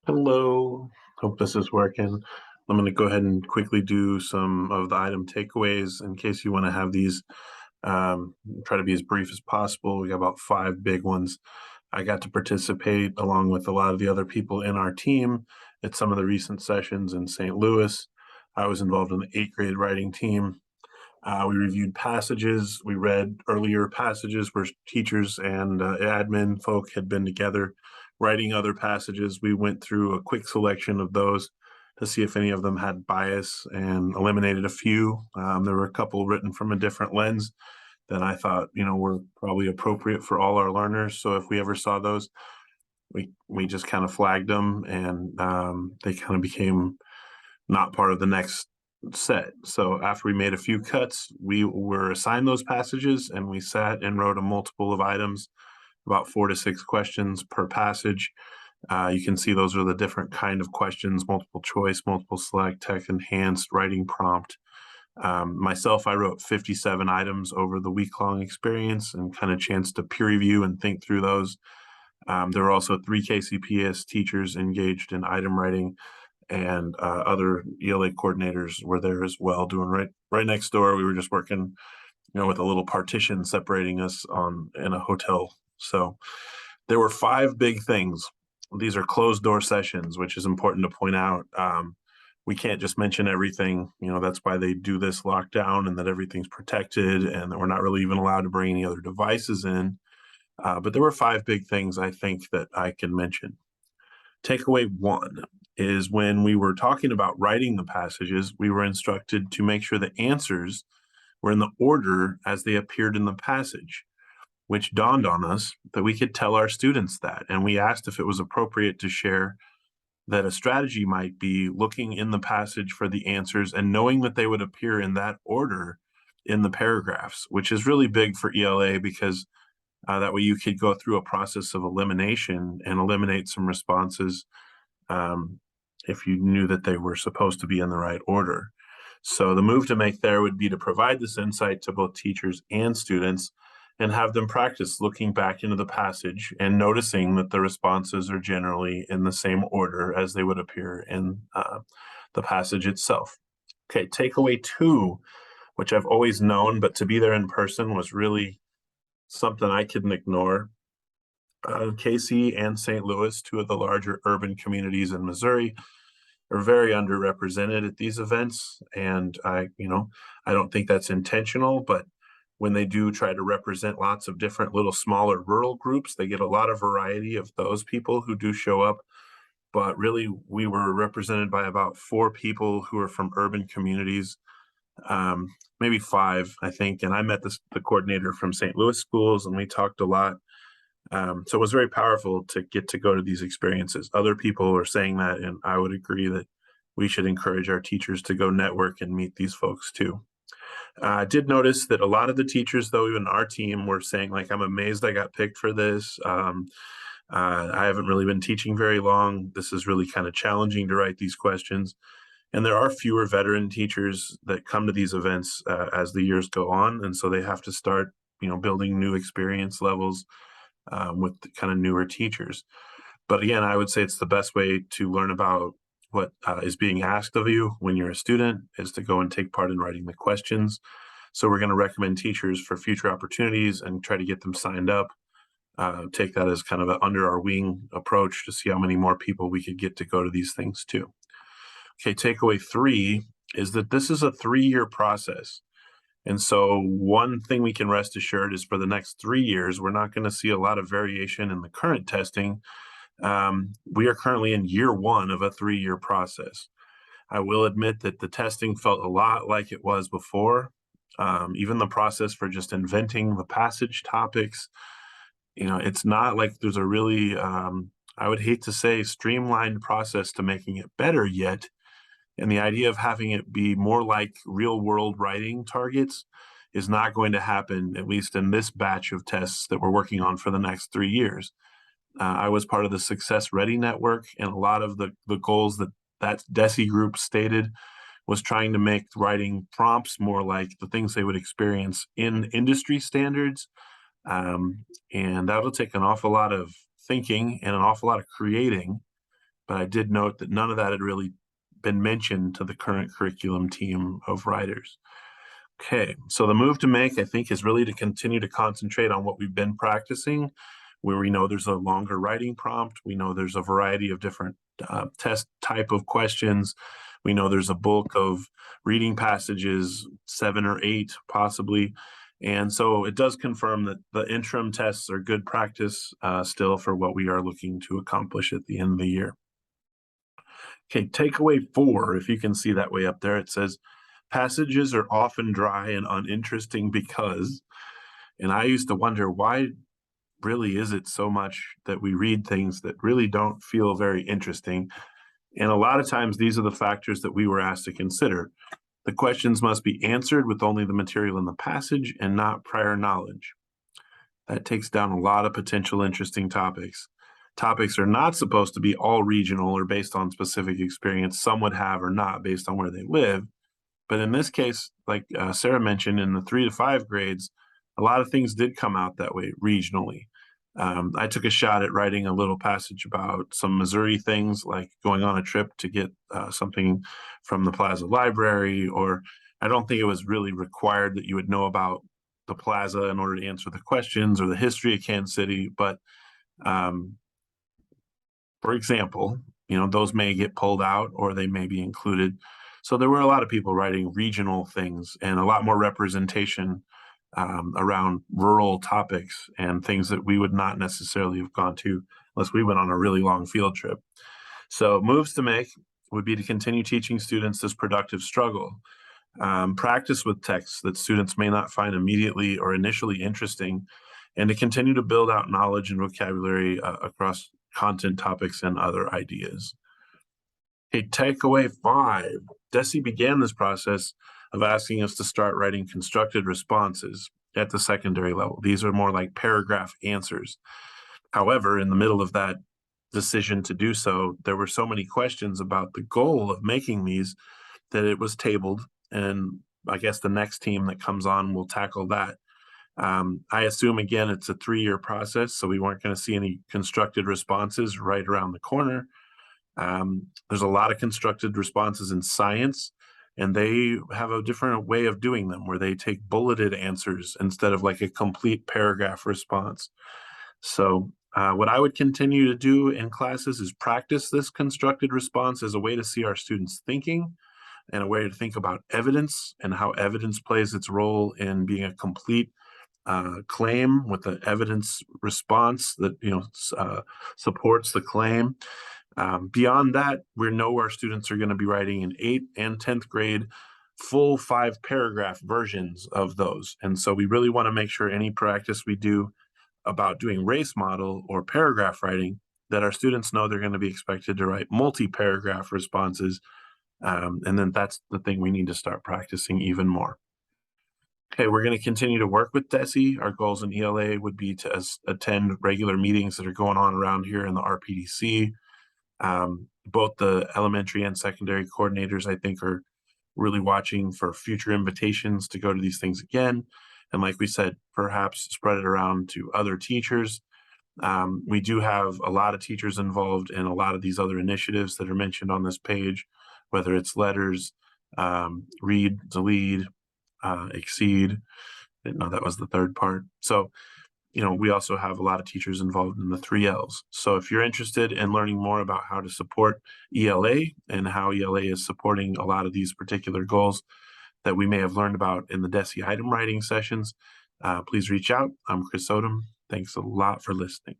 Hello. Hope this is working. I'm going to go ahead and quickly do some of the item takeaways in case you want to have these. Um, Try to be as brief as possible. We got about five big ones. I got to participate along with a lot of the other people in our team at some of the recent sessions in St. Louis. I was involved in the eighth grade writing team. We reviewed passages. We read earlier passages where teachers and admin folk had been together writing other passages. We went through a quick selection of those to see if any of them had bias and eliminated a few. There were a couple written from a different lens that I thought, were probably appropriate for all our learners. So if we ever saw those, we just kind of flagged them, and they kind of became not part of the next set. So after we made a few cuts, we were assigned those passages and we sat and wrote a multiple of items, about 4 to 6 questions per passage. You can see those are the different kind of questions: multiple choice, multiple select, text enhanced, writing prompt. Myself, I wrote 57 items over the week-long experience and kind of chance to peer review and think through those. There were also 3 KCPS teachers engaged in item writing, and other ELA coordinators were there as well, doing right next door. We were just working, with a little partition separating us on in a hotel. So there were 5 big things. These are closed door sessions, which is important to point out. We can't just mention everything. That's why they do this lockdown, and that everything's protected, and that we're not really even allowed to bring any other devices in. But there were 5 big things I think that I can mention. Takeaway one is, when we were talking about writing the passages, we were instructed to make sure the answers were in the order as they appeared in the passage, which dawned on us that we could tell our students that. And we asked if it was appropriate to share that a strategy might be looking in the passage for the answers and knowing that they would appear in that order in the paragraphs, which is really big for ELA, because that way you could go through a process of elimination and eliminate some responses um, if you knew that they were supposed to be in the right order. So the move to make there would be to provide this insight to both teachers and students and have them practice looking back into the passage and noticing that the responses are generally in the same order as they would appear in the passage itself. Okay, takeaway two, which I've always known, but to be there in person was really something I couldn't ignore. KC and St. Louis, 2 of the larger urban communities in Missouri, are very underrepresented at these events. And I don't think that's intentional, but when they do try to represent lots of different little smaller rural groups, they get a lot of variety of those people who do show up. But really, we were represented by about 4 people who are from urban communities, maybe 5, I think. And I met the coordinator from St. Louis schools, and we talked a lot. So it was very powerful to get to go to these experiences. Other people are saying that, and I would agree that we should encourage our teachers to go network and meet these folks too. I did notice that a lot of the teachers, though, even our team, were saying, like, I'm amazed I got picked for this. I haven't really been teaching very long. This is really kind of challenging to write these questions. And there are fewer veteran teachers that come to these events as the years go on. And so they have to start, building new experience levels with kind of newer teachers. But again, I would say it's the best way to learn about what is being asked of you when you're a student, is to go and take part in writing the questions. So we're going to recommend teachers for future opportunities and try to get them signed up. Take that as kind of an under our wing approach to see how many more people we could get to go to these things too. Okay, takeaway 3 is that this is a 3-year process. And so one thing we can rest assured is, for the next 3 years, we're not going to see a lot of variation in the current testing. We are currently in year 1 of a 3-year process. I will admit that the testing felt a lot like it was before. Even the process for just inventing the passage topics, it's not like there's a really, I would hate to say, streamlined process to making it better yet. And the idea of having it be more like real world writing targets is not going to happen, at least in this batch of tests that we're working on for the next 3 years. I was part of the Success Ready Network, and a lot of the goals that dese group stated was trying to make writing prompts more like the things they would experience in industry standards. And that'll take an awful lot of thinking and an awful lot of creating but I did note that none of that had really been mentioned to the current curriculum team of writers. Okay, so the move to make, I think, is really to continue to concentrate on what we've been practicing, where we know there's a longer writing prompt. We know there's a variety of different test type of questions. We know there's a bulk of reading passages, 7 or 8 possibly. And so it does confirm that the interim tests are good practice still for what we are looking to accomplish at the end of the year. Okay, takeaway 4, if you can see that way up there, it says, passages are often dry and uninteresting because, and I used to wonder, why really is it so much that we read things that really don't feel very interesting? And a lot of times these are the factors that we were asked to consider. The questions must be answered with only the material in the passage and not prior knowledge. That takes down a lot of potential interesting topics. Topics are not supposed to be all regional or based on specific experience some would have or not based on where they live. But in this case, like Sarah mentioned, in the 3 to 5 grades, a lot of things did come out that way regionally. I took a shot at writing a little passage about some Missouri things, like going on a trip to get something from the Plaza Library, or I don't think it was really required that you would know about the Plaza in order to answer the questions or the history of Kansas City. But um, for example, those may get pulled out or they may be included. So there were a lot of people writing regional things and a lot more representation around rural topics and things that we would not necessarily have gone to unless we went on a really long field trip. So moves to make would be to continue teaching students this productive struggle. Practice with texts that students may not find immediately or initially interesting, and to continue to build out knowledge and vocabulary across content topics and other ideas. Okay, takeaway 5. Dese began this process of asking us to start writing constructed responses at the secondary level. These are more like paragraph answers. However, in the middle of that decision to do so, there were so many questions about the goal of making these that it was tabled, and I guess the next team that comes on will tackle that. I assume, again, it's a 3-year process, so we weren't going to see any constructed responses right around the corner. There's a lot of constructed responses in science, and they have a different way of doing them where they take bulleted answers instead of like a complete paragraph response. So what I would continue to do in classes is practice this constructed response as a way to see our students thinking and a way to think about evidence and how evidence plays its role in being a complete claim with the evidence response that supports the claim. Beyond that, we know our students are going to be writing in 8th and 10th grade full 5-paragraph versions of those. And so we really want to make sure any practice we do about doing race model or paragraph writing, that our students know they're going to be expected to write multi-paragraph responses. And then that's the thing we need to start practicing even more. Okay, we're going to continue to work with dese. Our goals in ELA would be to attend regular meetings that are going on around here in the RPDC. Both the elementary and secondary coordinators, I think, are really watching for future invitations to go to these things again. And like we said, perhaps spread it around to other teachers. We do have a lot of teachers involved in a lot of these other initiatives that are mentioned on this page, whether it's letters, read to lead, exceed. No, that was the third part. So, we also have a lot of teachers involved in the 3 Ls. So if you're interested in learning more about how to support ELA and how ELA is supporting a lot of these particular goals that we may have learned about in the dese item writing sessions, please reach out. I'm Chris Odom. Thanks a lot for listening.